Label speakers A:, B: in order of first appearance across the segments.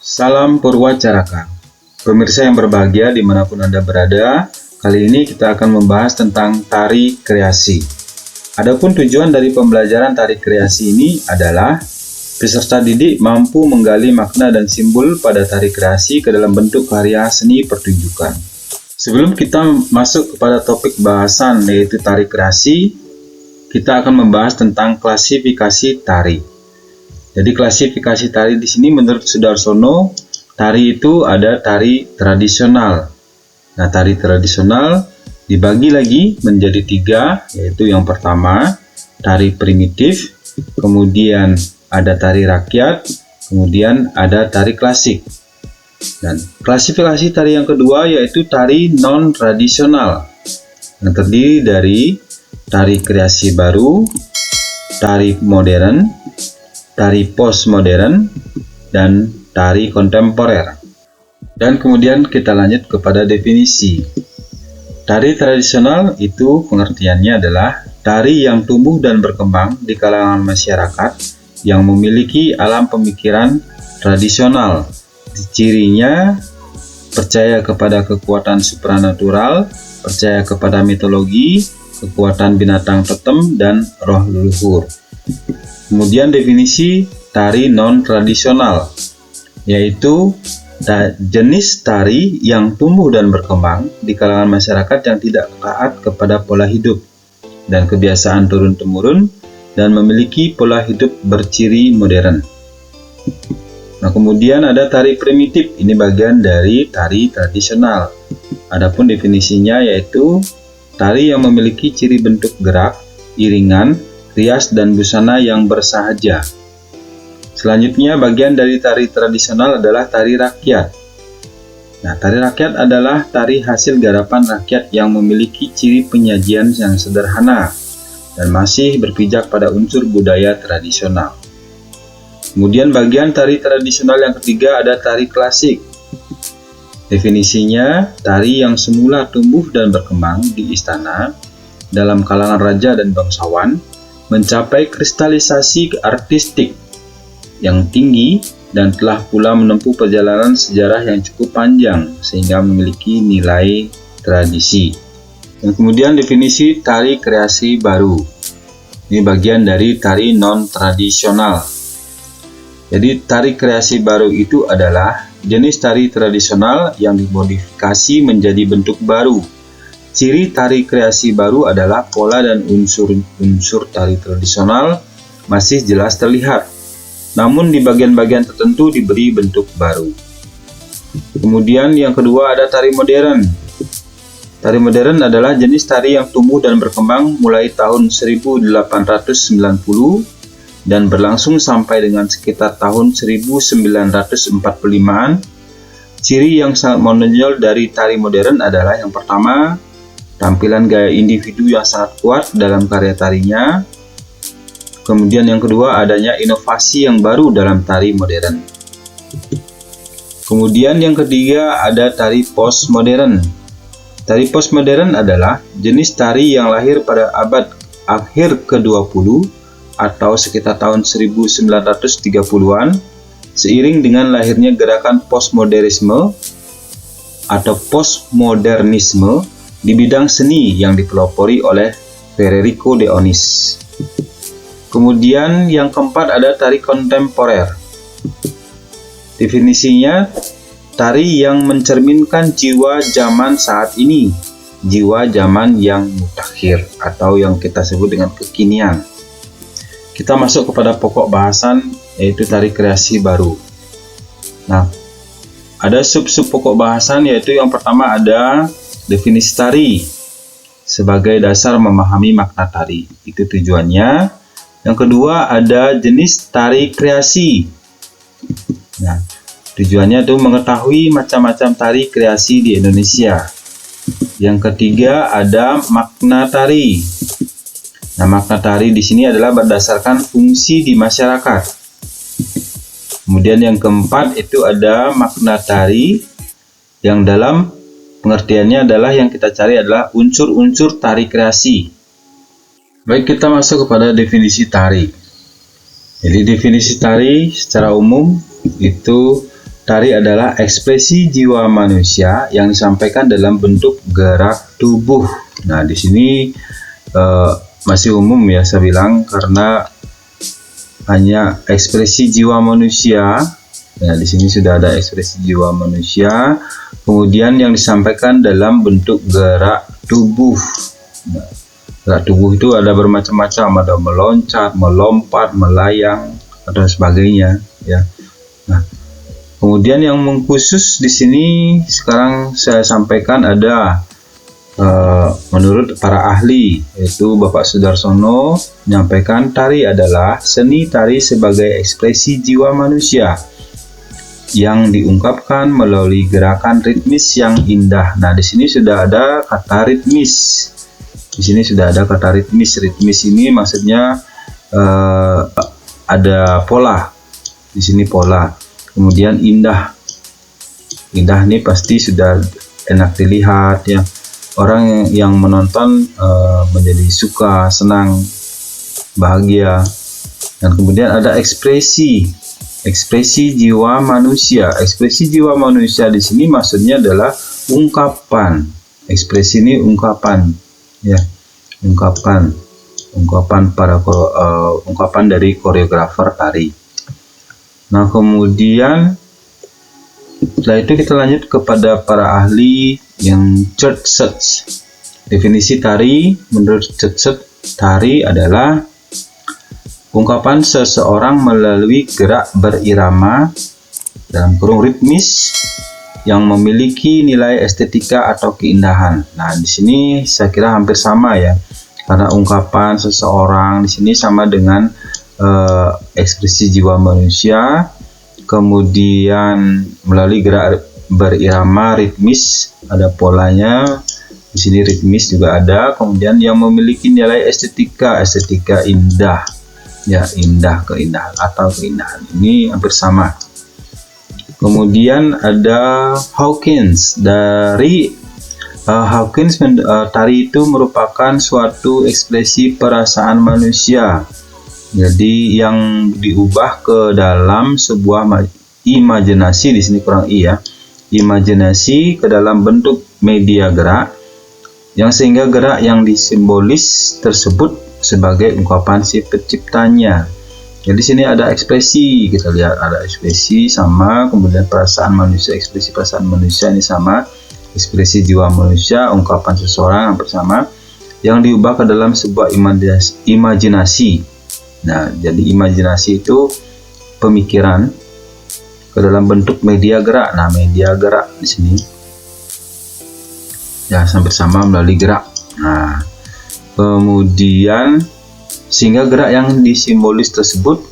A: Salam Purwacaraka. Pemirsa yang berbahagia dimanapun Anda berada, kali ini kita akan membahas tentang tari kreasi. Adapun tujuan dari pembelajaran tari kreasi ini adalah peserta didik mampu menggali makna dan simbol pada tari kreasi ke dalam bentuk karya seni pertunjukan. Sebelum kita masuk kepada topik bahasan yaitu tari kreasi, kita akan membahas tentang klasifikasi tari. Jadi klasifikasi tari di sini menurut Sudarsono, tari itu ada tari tradisional. Nah, tari tradisional dibagi lagi menjadi 3, yaitu yang pertama tari primitif, kemudian ada tari rakyat, kemudian ada tari klasik. Dan klasifikasi tari yang kedua yaitu tari non-tradisional, yang terdiri dari tari kreasi baru, tari modern, tari postmodern, dan tari kontemporer. Dan kemudian kita lanjut kepada definisi. Tari tradisional itu pengertiannya adalah tari yang tumbuh dan berkembang di kalangan masyarakat yang memiliki alam pemikiran tradisional. Cirinya percaya kepada kekuatan supranatural, percaya kepada mitologi, kekuatan binatang totem, dan roh leluhur. Kemudian definisi tari non-tradisional, yaitu jenis tari yang tumbuh dan berkembang di kalangan masyarakat yang tidak taat kepada pola hidup dan kebiasaan turun-temurun dan memiliki pola hidup berciri modern. Nah, kemudian ada tari primitif, ini bagian dari tari tradisional. Adapun definisinya yaitu tari yang memiliki ciri bentuk gerak, iringan, rias, dan busana yang bersahaja. Selanjutnya bagian dari tari tradisional adalah tari rakyat. Nah, tari rakyat adalah tari hasil garapan rakyat yang memiliki ciri penyajian yang sederhana dan masih berpijak pada unsur budaya tradisional. Kemudian bagian tari tradisional yang ketiga ada tari klasik. Definisinya, tari yang semula tumbuh dan berkembang di istana dalam kalangan raja dan bangsawan, mencapai kristalisasi artistik yang tinggi dan telah pula menempuh perjalanan sejarah yang cukup panjang sehingga memiliki nilai tradisi. Dan kemudian definisi tari kreasi baru. Ini bagian dari tari non-tradisional. Jadi tari kreasi baru itu adalah jenis tari tradisional yang dimodifikasi menjadi bentuk baru. Ciri tari kreasi baru adalah pola dan unsur-unsur tari tradisional masih jelas terlihat, namun di bagian-bagian tertentu diberi bentuk baru. Kemudian yang kedua ada tari modern. Tari modern adalah jenis tari yang tumbuh dan berkembang mulai tahun 1890 dan berlangsung sampai dengan sekitar tahun 1945-an. Ciri yang sangat menonjol dari tari modern adalah yang pertama, tampilan gaya individu yang sangat kuat dalam karya tarinya. Kemudian yang kedua, adanya inovasi yang baru dalam tari modern. Kemudian yang ketiga, ada tari postmodern. Tari postmodern adalah jenis tari yang lahir pada abad akhir ke-20 atau sekitar tahun 1930-an, seiring dengan lahirnya gerakan postmodernisme atau postmodernisme di bidang seni yang dipelopori oleh Federico de Onís. Kemudian yang keempat ada tari kontemporer. Definisinya, tari yang mencerminkan jiwa zaman saat ini, jiwa zaman yang mutakhir atau yang kita sebut dengan kekinian. Kita masuk kepada pokok bahasan yaitu tari kreasi baru. Nah, ada sub-sub pokok bahasan yaitu yang pertama ada definisi tari sebagai dasar memahami makna tari. Itu tujuannya. Yang kedua ada jenis tari kreasi. Nah, tujuannya itu mengetahui macam-macam tari kreasi di Indonesia. Yang ketiga ada makna tari. Nah, makna tari di sini adalah berdasarkan fungsi di masyarakat. Kemudian yang keempat itu ada makna tari yang dalam pengertiannya adalah yang kita cari adalah unsur-unsur tari kreasi. Baik, kita masuk kepada definisi tari. Jadi definisi tari secara umum itu tari adalah ekspresi jiwa manusia yang disampaikan dalam bentuk gerak tubuh. Nah, di sini masih umum ya saya bilang, karena hanya ekspresi jiwa manusia. Nah, di sini sudah ada ekspresi jiwa manusia, kemudian yang disampaikan dalam bentuk gerak tubuh. Nah, gerak tubuh itu ada bermacam-macam, ada meloncat, melompat, melayang, atau sebagainya ya. Nah, kemudian yang mengkhusus di sini sekarang saya sampaikan ada menurut para ahli, yaitu Bapak Sudarsono menyampaikan tari adalah seni tari sebagai ekspresi jiwa manusia yang diungkapkan melalui gerakan ritmis yang indah. Nah, di sini sudah ada kata ritmis. Di sini sudah ada kata ritmis. Ritmis ini maksudnya ada pola. Di sini pola. Kemudian indah. Indah ini pasti sudah enak dilihat ya. Orang yang menonton menjadi suka, senang, bahagia. Dan kemudian ada ekspresi jiwa manusia. Ekspresi jiwa manusia di sini maksudnya adalah ungkapan. Ekspresi ini ungkapan, ya, ungkapan dari koreografer tari. Nah, kemudian setelah itu kita lanjut kepada para ahli yang Church. Definisi tari menurut Church, tari adalah ungkapan seseorang melalui gerak berirama dalam kurung ritmis yang memiliki nilai estetika atau keindahan. Nah, di sini saya kira hampir sama ya, karena ungkapan seseorang di sini sama dengan ekspresi jiwa manusia. Kemudian melalui gerak berirama ritmis, ada polanya. Di sini ritmis juga ada. Kemudian yang memiliki nilai estetika indah, ya, keindahan atau keindahan. Ini hampir sama. Kemudian ada Hawkins. Dari Hawkins, tari itu merupakan suatu ekspresi perasaan manusia. Jadi yang diubah ke dalam sebuah imajinasi, di sini kurang i ya. Imajinasi ke dalam bentuk media gerak, yang sehingga gerak yang disimbolis tersebut sebagai ungkapan si penciptanya. Jadi sini ada ekspresi, kita lihat ada ekspresi sama, kemudian perasaan manusia, ekspresi perasaan manusia ini sama, ekspresi jiwa manusia, ungkapan seseorang hampir sama, yang diubah ke dalam sebuah imajinasi. Nah, jadi imajinasi itu pemikiran ke dalam bentuk media gerak. Nah, media gerak di sini ya hampir sama melalui gerak. Nah, kemudian sehingga gerak yang disimbolis tersebut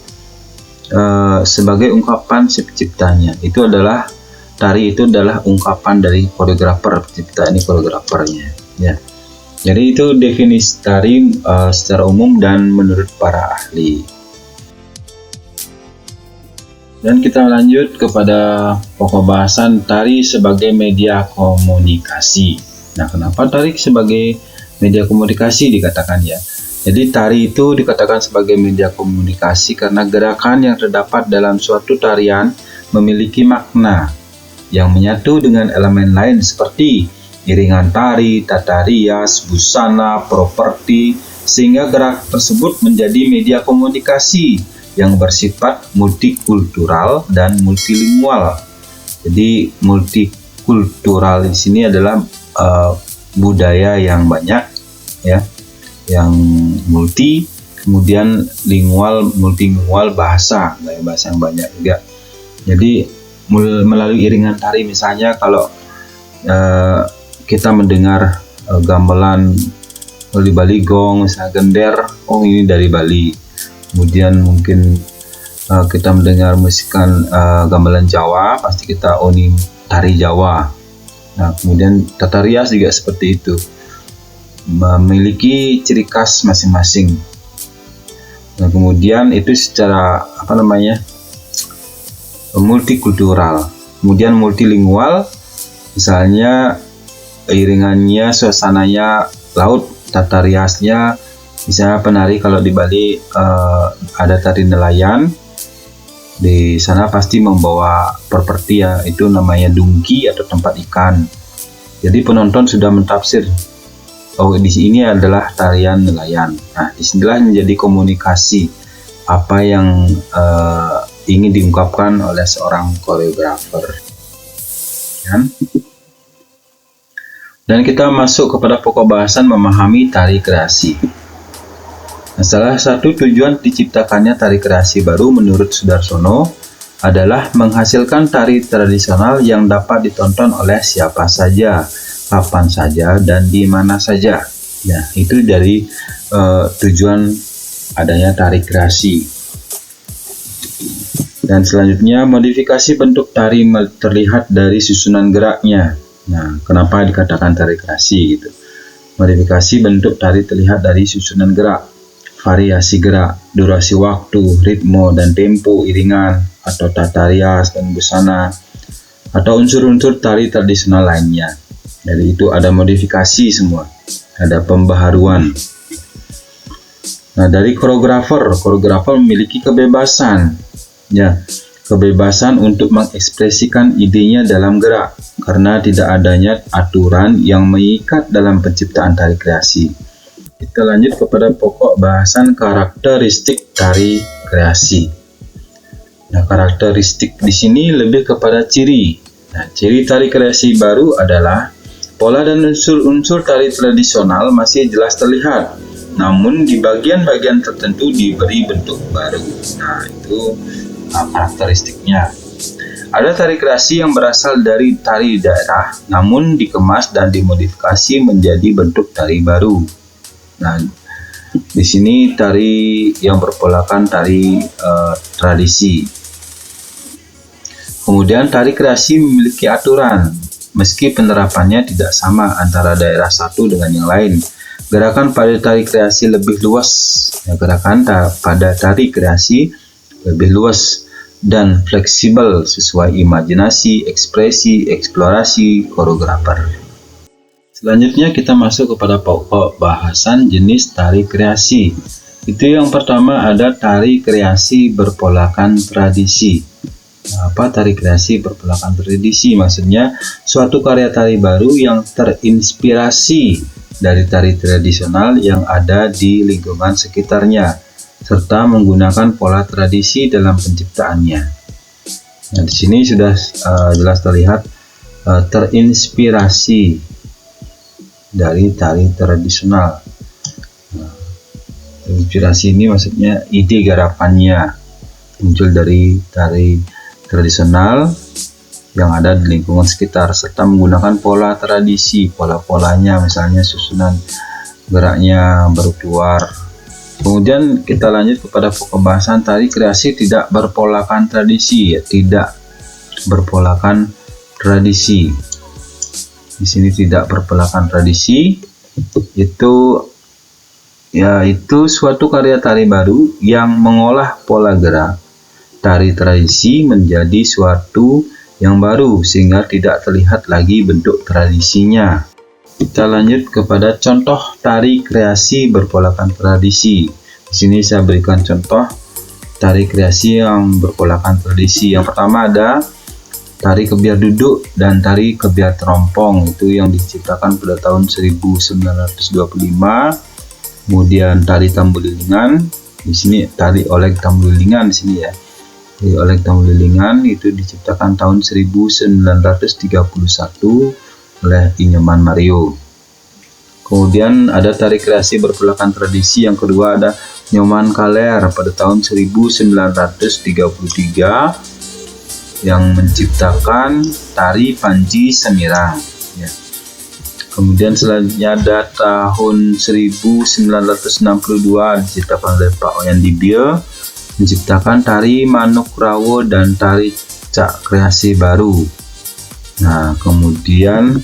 A: sebagai ungkapan si penciptanya. Itu adalah tari, itu adalah ungkapan dari koreografer pencipta, ini koreografernya ya. Jadi itu definisi tari secara umum dan menurut para ahli. Dan kita lanjut kepada pokok bahasan tari sebagai media komunikasi. Nah, kenapa tari sebagai media komunikasi dikatakan ya? Jadi tari itu dikatakan sebagai media komunikasi karena gerakan yang terdapat dalam suatu tarian memiliki makna yang menyatu dengan elemen lain seperti iringan tari, tata rias, busana, properti, sehingga gerak tersebut menjadi media komunikasi yang bersifat multikultural dan multilingual. Jadi multikultural di sini adalah budaya yang banyak ya, yang multi, kemudian multilingual bahasa yang banyak juga. Jadi melalui iringan tari, misalnya kalau kita mendengar gamelan di Bali gong, misalnya gender, oh ini dari Bali. Kemudian mungkin kita mendengar musikan gamelan Jawa, pasti kita ini tari Jawa. Nah, kemudian tata rias juga seperti itu, memiliki ciri khas masing-masing. Nah, kemudian itu secara multikultural. Kemudian multilingual, misalnya iringannya, suasananya laut, tata riasnya, misalnya penari kalau di Bali ada tari nelayan, di sana pasti membawa properti ya, itu namanya dungki atau tempat ikan. Jadi penonton sudah mentafsir, oh di sini adalah tarian nelayan. Nah, disinilah menjadi komunikasi apa yang ingin diungkapkan oleh seorang koreografer. Dan kita masuk kepada pokok bahasan memahami tari kreasi. Nah, salah satu tujuan diciptakannya tari kreasi baru menurut Sudarsono adalah menghasilkan tari tradisional yang dapat ditonton oleh siapa saja, kapan saja, dan di mana saja. Ya, itu dari tujuan adanya tari kreasi. Dan selanjutnya, modifikasi bentuk tari terlihat dari susunan geraknya. Nah, kenapa dikatakan tari kreasi gitu? Modifikasi bentuk tari terlihat dari susunan gerak, variasi gerak, durasi waktu, ritme dan tempo iringan, atau tata rias dan busana, atau unsur-unsur tari tradisional lainnya. Jadi itu ada modifikasi semua, ada pembaharuan. Nah, dari koreografer memiliki kebebasan, ya, kebebasan untuk mengekspresikan idenya dalam gerak, karena tidak adanya aturan yang mengikat dalam penciptaan tari kreasi. Kita lanjut kepada pokok bahasan karakteristik tari kreasi. Nah, karakteristik di sini lebih kepada ciri. Nah, ciri tari kreasi baru adalah pola dan unsur-unsur tari tradisional masih jelas terlihat, namun di bagian-bagian tertentu diberi bentuk baru. Nah, itu karakteristiknya. Ada tari kreasi yang berasal dari tari daerah, namun dikemas dan dimodifikasi menjadi bentuk tari baru. Nah, di sini tari yang berpolakan tari tradisi. Kemudian tari kreasi memiliki aturan, meski penerapannya tidak sama antara daerah satu dengan yang lain. Gerakan pada tari kreasi lebih luas. Ya, gerakan pada tari kreasi lebih luas dan fleksibel sesuai imajinasi, ekspresi, eksplorasi koreografer. Selanjutnya kita masuk kepada pokok bahasan jenis tari kreasi. Itu yang pertama ada tari kreasi berpolakan tradisi. Nah, apa tari kreasi berpolakan tradisi? Maksudnya suatu karya tari baru yang terinspirasi dari tari tradisional yang ada di lingkungan sekitarnya, serta menggunakan pola tradisi dalam penciptaannya. Nah, di sini sudah jelas terlihat terinspirasi dari tari tradisional. Nah, inspirasi ini maksudnya ide garapannya muncul dari tari tradisional yang ada di lingkungan sekitar, serta menggunakan pola tradisi, pola-polanya misalnya susunan geraknya baru keluar. Kemudian kita lanjut kepada pembahasan tari kreasi tidak berpolakan tradisi, ya, tidak berpolakan tradisi. Di sini tidak berpolakan tradisi, yaitu suatu karya tari baru yang mengolah pola gerak tari tradisi menjadi suatu yang baru sehingga tidak terlihat lagi bentuk tradisinya. Kita lanjut kepada contoh tari kreasi berpolakan tradisi. Di sini saya berikan contoh tari kreasi yang berpolakan tradisi. Yang pertama ada tari kebiar duduk dan tari kebiar terompong, itu yang diciptakan pada tahun 1925. Kemudian tari tambulilingan. Di sini tari oleg tambulilingan di sini ya. Tari oleg tambulilingan itu diciptakan tahun 1931 oleh Inyoman Mario. Kemudian ada tari kreasi berpolakan tradisi yang kedua ada Nyoman Kaler pada tahun 1933 yang menciptakan tari Panji Semirang. Ya. Kemudian selanjutnya ada tahun 1962 diciptakan oleh Pak Oyan Dibia menciptakan tari Manuk Rawo dan tari Cak Kreasi baru. Nah, kemudian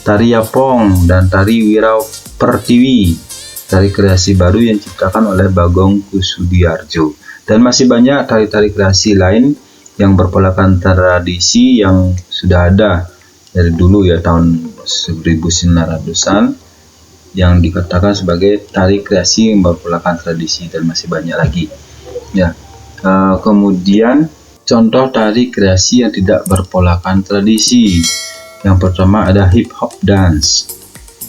A: tari Yapong dan tari Wirau Pertiwi, tari kreasi baru yang diciptakan oleh Bagong Kusudiarjo. Dan masih banyak tari-tari kreasi lain yang berpolakan tradisi yang sudah ada dari dulu ya, tahun 1900-an yang dikatakan sebagai tari kreasi yang berpolakan tradisi, dan masih banyak lagi. Ya, kemudian contoh tari kreasi yang tidak berpolakan tradisi. Yang pertama ada hip hop dance.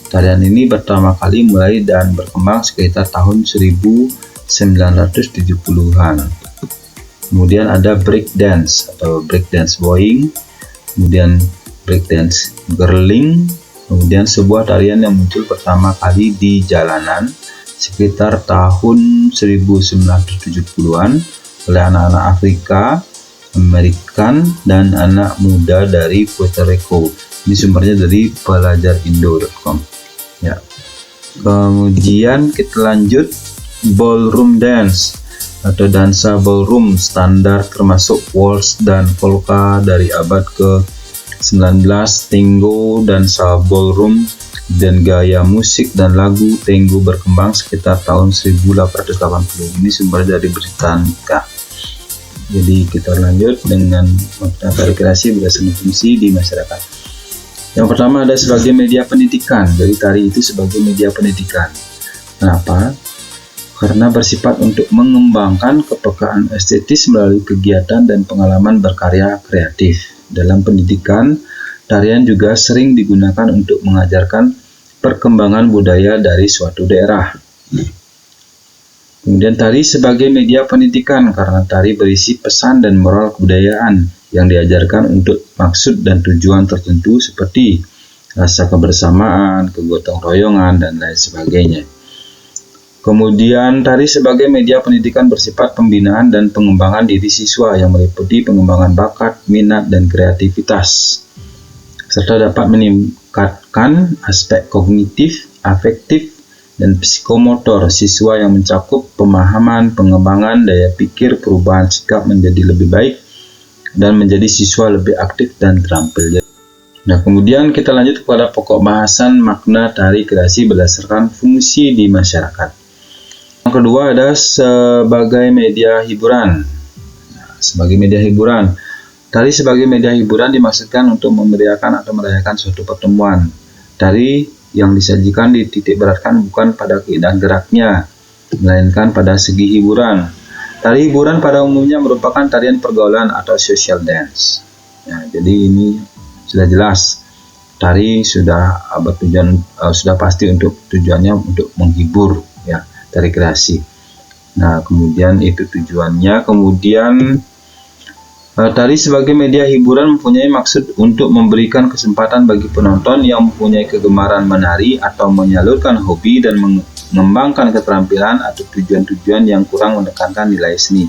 A: Tarian ini pertama kali mulai dan berkembang sekitar tahun 1970-an. Kemudian ada break dance atau break dance boying, kemudian break dance girling, kemudian sebuah tarian yang muncul pertama kali di jalanan sekitar tahun 1970-an oleh anak-anak Afrika American dan anak muda dari Puerto Rico. Ini sumbernya dari pelajarindo.com. Ya. Kemudian kita lanjut ballroom dance atau dansa ballroom standar termasuk waltz dan polka dari abad ke-19. Tango, dansa ballroom dan gaya musik dan lagu tango berkembang sekitar tahun 1880. Ini sumber dari Britannica. Jadi kita lanjut dengan makna tari kreasi berdasarkan fungsi di masyarakat. Yang pertama ada sebagai media pendidikan. Jadi tari itu sebagai media pendidikan. Kenapa? Karena bersifat untuk mengembangkan kepekaan estetis melalui kegiatan dan pengalaman berkarya kreatif. Dalam pendidikan, tarian juga sering digunakan untuk mengajarkan perkembangan budaya dari suatu daerah. Kemudian tari sebagai media pendidikan karena tari berisi pesan dan moral kebudayaan yang diajarkan untuk maksud dan tujuan tertentu seperti rasa kebersamaan, kegotong royongan, dan lain sebagainya. Kemudian tari sebagai media pendidikan bersifat pembinaan dan pengembangan diri siswa yang meliputi pengembangan bakat, minat, dan kreativitas, serta dapat meningkatkan aspek kognitif, afektif, dan psikomotor siswa yang mencakup pemahaman, pengembangan daya pikir, perubahan sikap menjadi lebih baik, dan menjadi siswa lebih aktif dan terampil. Nah, kemudian kita lanjut kepada pokok bahasan makna tari kreasi berdasarkan fungsi di masyarakat. Yang kedua ada sebagai media hiburan. Nah, sebagai media hiburan, tari sebagai media hiburan dimaksudkan untuk memeriahkan atau merayakan suatu pertemuan. Tari yang disajikan dititik beratkan bukan pada keindahan geraknya, melainkan pada segi hiburan. Tari hiburan pada umumnya merupakan tarian pergaulan atau social dance. Ya, jadi ini sudah jelas, tari sudah bertujuan, sudah pasti untuk tujuannya untuk menghibur, ya, tari kreasi. Nah, kemudian itu tujuannya. Kemudian tari sebagai media hiburan mempunyai maksud untuk memberikan kesempatan bagi penonton yang mempunyai kegemaran menari atau menyalurkan hobi dan mengembangkan keterampilan atau tujuan-tujuan yang kurang menekankan nilai seni,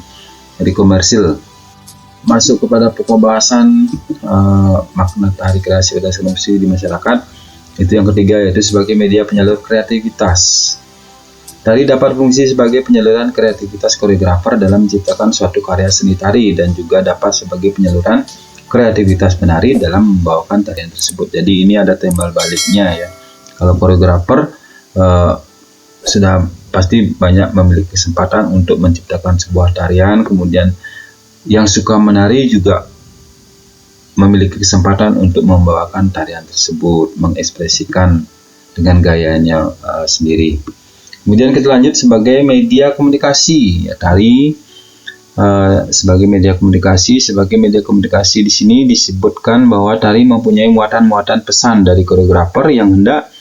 A: jadi komersil. Masuk kepada pokok bahasan makna tari kreasi berdasarkan fungsi di masyarakat, itu yang ketiga, yaitu sebagai media penyalur kreativitas. Tari dapat fungsi sebagai penyaluran kreativitas koreografer dalam menciptakan suatu karya seni tari dan juga dapat sebagai penyaluran kreativitas penari dalam membawakan tarian tersebut. Jadi ini ada timbal baliknya, ya. Kalau koreografer sudah pasti banyak memiliki kesempatan untuk menciptakan sebuah tarian, kemudian yang suka menari juga memiliki kesempatan untuk membawakan tarian tersebut, mengekspresikan dengan gayanya sendiri. Kemudian kita lanjut sebagai media komunikasi. Ya, tari sebagai media komunikasi. Sebagai media komunikasi di sini disebutkan bahwa tari mempunyai muatan-muatan pesan dari koreografer yang hendak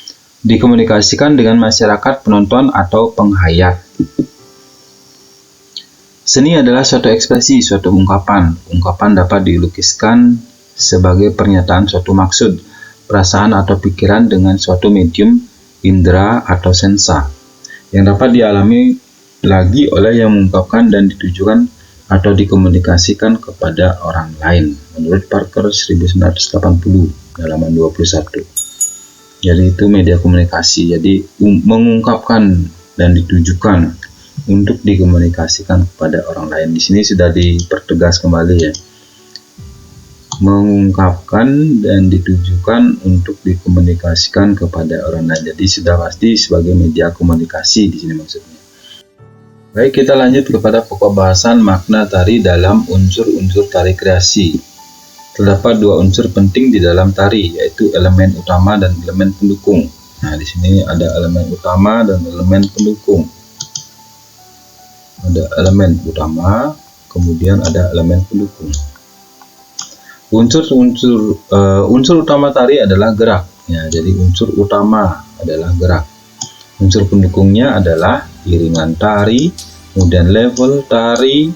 A: dikomunikasikan dengan masyarakat, penonton, atau penghayat. Seni adalah suatu ekspresi, suatu ungkapan. Ungkapan dapat dilukiskan sebagai pernyataan suatu maksud, perasaan, atau pikiran dengan suatu medium indera atau sensa yang dapat dialami lagi oleh yang mengungkapkan dan ditujukan atau dikomunikasikan kepada orang lain. Menurut Parker 1980 halaman 21. Jadi itu media komunikasi. Jadi mengungkapkan dan ditujukan untuk dikomunikasikan kepada orang lain. Di sini sudah dipertegas kembali, ya. Mengungkapkan dan ditujukan untuk dikomunikasikan kepada orang lain. Jadi sudah pasti sebagai media komunikasi di sini maksudnya. Baik, kita lanjut kepada pokok bahasan makna tari dalam unsur-unsur tari kreasi. Terdapat dua unsur penting di dalam tari, yaitu elemen utama dan elemen pendukung. Nah, di sini ada elemen utama dan elemen pendukung. Ada elemen utama, kemudian ada elemen pendukung. Unsur utama tari adalah gerak. Ya, jadi unsur utama adalah gerak. Unsur pendukungnya adalah iringan tari, kemudian level tari,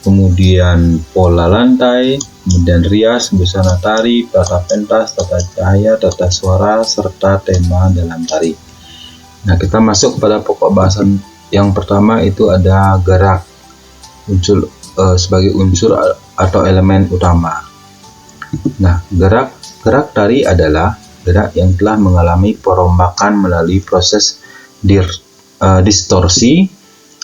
A: kemudian pola lantai, kemudian rias, busana tari, tata pentas, tata cahaya, tata suara, serta tema dalam tari. Nah, kita masuk kepada pokok bahasan yang pertama, itu ada gerak sebagai unsur atau elemen utama. Nah, gerak tari adalah gerak yang telah mengalami perombakan melalui proses distorsi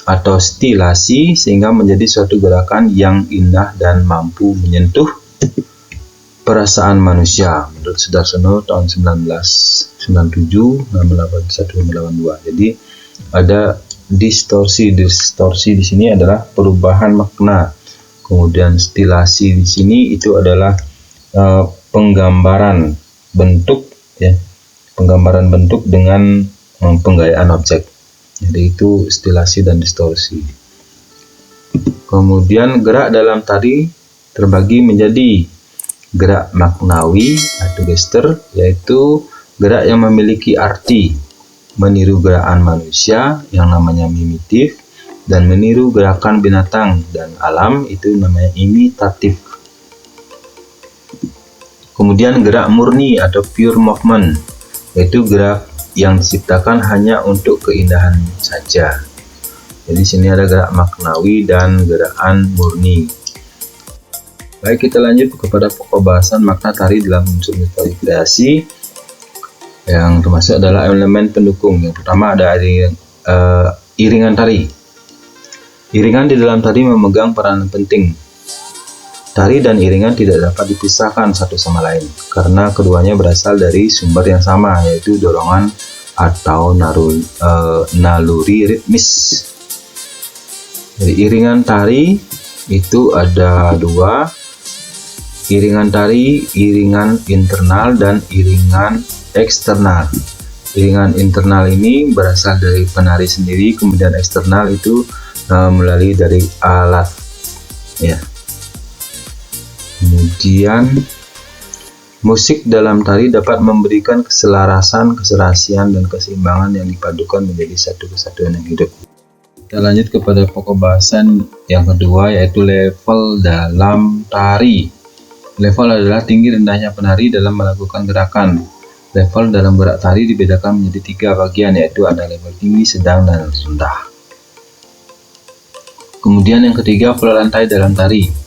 A: atau stilasi sehingga menjadi suatu gerakan yang indah dan mampu menyentuh perasaan manusia, menurut Sudarsono tahun 1997, 1981-1982. Jadi ada distorsi di sini adalah perubahan makna, kemudian stilasi di sini itu adalah penggambaran bentuk, ya, penggambaran bentuk dengan penggayaan objek. Jadi itu stilasi dan distorsi. Kemudian gerak dalam tari terbagi menjadi gerak maknawi atau gestur, yaitu gerak yang memiliki arti meniru gerakan manusia yang namanya mimitif, dan meniru gerakan binatang dan alam itu namanya imitatif. Kemudian gerak murni atau pure movement, yaitu gerak yang diciptakan hanya untuk keindahan saja. Jadi sini ada gerak maknawi dan gerakan murni. Baik, kita lanjut kepada pokok bahasan makna tari dalam unsur tari kreasi, yang termasuk adalah elemen pendukung. Yang pertama ada iringan tari. Iringan di dalam tari memegang peranan penting. Tari dan iringan tidak dapat dipisahkan satu sama lain karena keduanya berasal dari sumber yang sama, yaitu dorongan atau naluri ritmis. Jadi iringan tari itu ada dua, iringan tari, iringan internal dan iringan eksternal. Iringan internal ini berasal dari penari sendiri, kemudian eksternal itu melalui dari alat, ya. Kemudian musik dalam tari dapat memberikan keselarasan, keserasian, dan keseimbangan yang dipadukan menjadi satu kesatuan yang hidup. Kita lanjut kepada pokok bahasan yang kedua, yaitu level dalam tari. Level adalah tinggi rendahnya penari dalam melakukan gerakan. Level dalam gerak tari dibedakan menjadi 3 bagian, yaitu ada level tinggi, sedang, dan rendah. Kemudian yang ketiga, pola lantai dalam tari.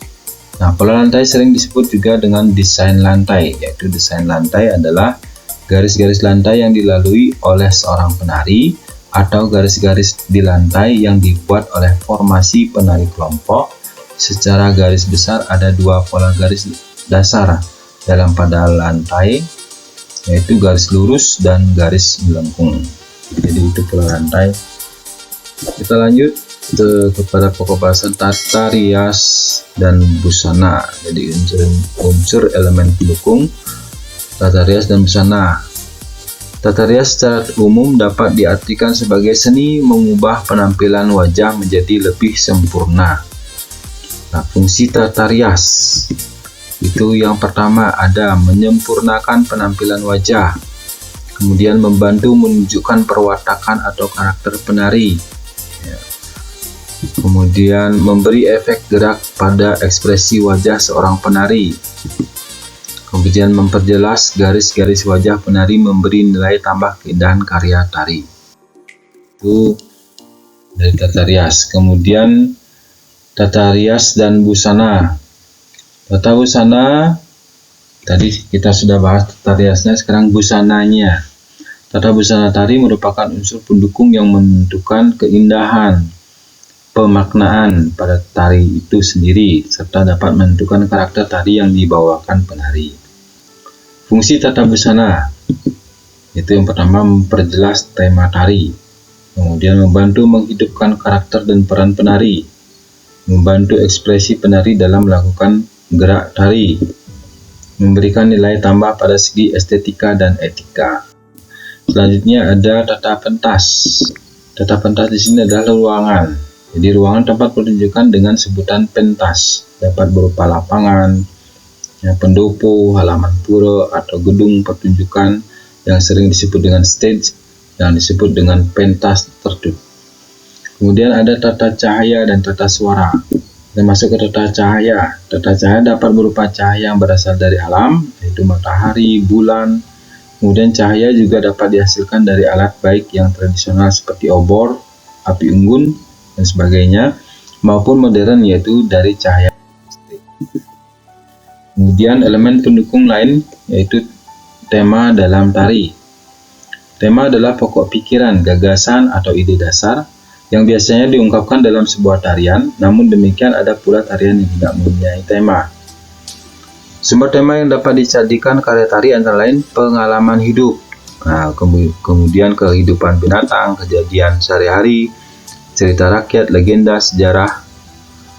A: Nah, pola lantai sering disebut juga dengan desain lantai, yaitu desain lantai adalah garis-garis lantai yang dilalui oleh seorang penari atau garis-garis di lantai yang dibuat oleh formasi penari kelompok. Secara garis besar ada 2 pola garis dasar dalam pada lantai, yaitu garis lurus dan garis melengkung. Jadi itu pola lantai. Kita lanjut kepada pokok bahasan tata rias dan busana. Jadi unsur elemen pendukung tata rias dan busana. Tata rias secara umum dapat diartikan sebagai seni mengubah penampilan wajah menjadi lebih sempurna. Nah, fungsi tata rias itu yang pertama ada menyempurnakan penampilan wajah, kemudian membantu menunjukkan perwatakan atau karakter penari, ya. Kemudian memberi efek gerak pada ekspresi wajah seorang penari, kemudian memperjelas garis-garis wajah penari, memberi nilai tambah keindahan karya tari. Itu dari tata rias. Kemudian tata rias dan busana. Tata busana tadi kita sudah bahas tata riasnya, sekarang busananya. Tata busana tari merupakan unsur pendukung yang menentukan keindahan pemaknaan pada tari itu sendiri, serta dapat menentukan karakter tari yang dibawakan penari. Fungsi tata busana itu yang pertama memperjelas tema tari, kemudian membantu menghidupkan karakter dan peran penari, membantu ekspresi penari dalam melakukan gerak tari, memberikan nilai tambah pada segi estetika dan etika. Selanjutnya ada tata pentas. Tata pentas di sini adalah ruangan, Jadi ruangan tempat pertunjukan dengan sebutan pentas dapat berupa lapangan, pendopo, halaman pura, atau gedung pertunjukan yang sering disebut dengan stage, yang disebut dengan pentas tertutup. Kemudian ada tata cahaya dan tata suara. Kita masuk ke tata cahaya. Tata cahaya dapat berupa cahaya yang berasal dari alam, yaitu matahari, bulan. Kemudian cahaya juga dapat dihasilkan dari alat baik yang tradisional seperti obor, api unggun, dan sebagainya, maupun modern yaitu dari cahaya listrik. Kemudian elemen pendukung lain yaitu tema dalam tari. Tema adalah pokok pikiran, gagasan, atau ide dasar yang biasanya diungkapkan dalam sebuah tarian, namun demikian ada pula tarian yang tidak mempunyai tema. Sumber tema yang dapat dijadikan karya tari antara lain pengalaman hidup, kemudian kehidupan binatang, kejadian sehari-hari, cerita rakyat, legenda, sejarah,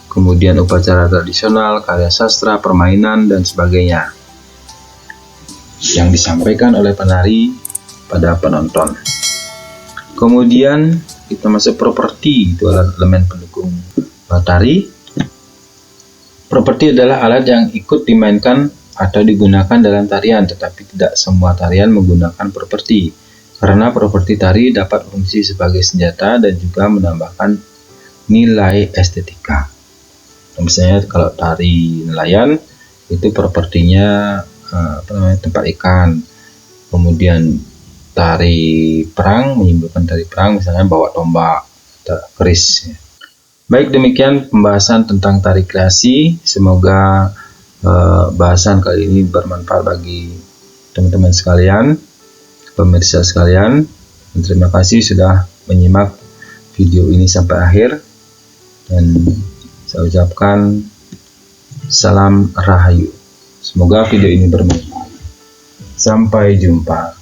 A: kemudian upacara tradisional, karya sastra, permainan, dan sebagainya yang disampaikan oleh penari pada penonton. Kemudian kita masuk properti, itu adalah elemen pendukung tari. Properti adalah alat yang ikut dimainkan atau digunakan dalam tarian, tetapi tidak semua tarian menggunakan properti, karena properti tari dapat berfungsi sebagai senjata dan juga menambahkan nilai estetika. Misalnya kalau tari nelayan itu propertinya tempat ikan, kemudian tari perang menyimbolkan tari perang, misalnya bawa tombak atau keris. Baik, demikian pembahasan tentang tari kreasi. Semoga bahasan kali ini bermanfaat bagi teman-teman sekalian, pemirsa sekalian. Dan terima kasih sudah menyimak video ini sampai akhir. Dan saya ucapkan salam rahayu. Semoga video ini bermanfaat. Sampai jumpa.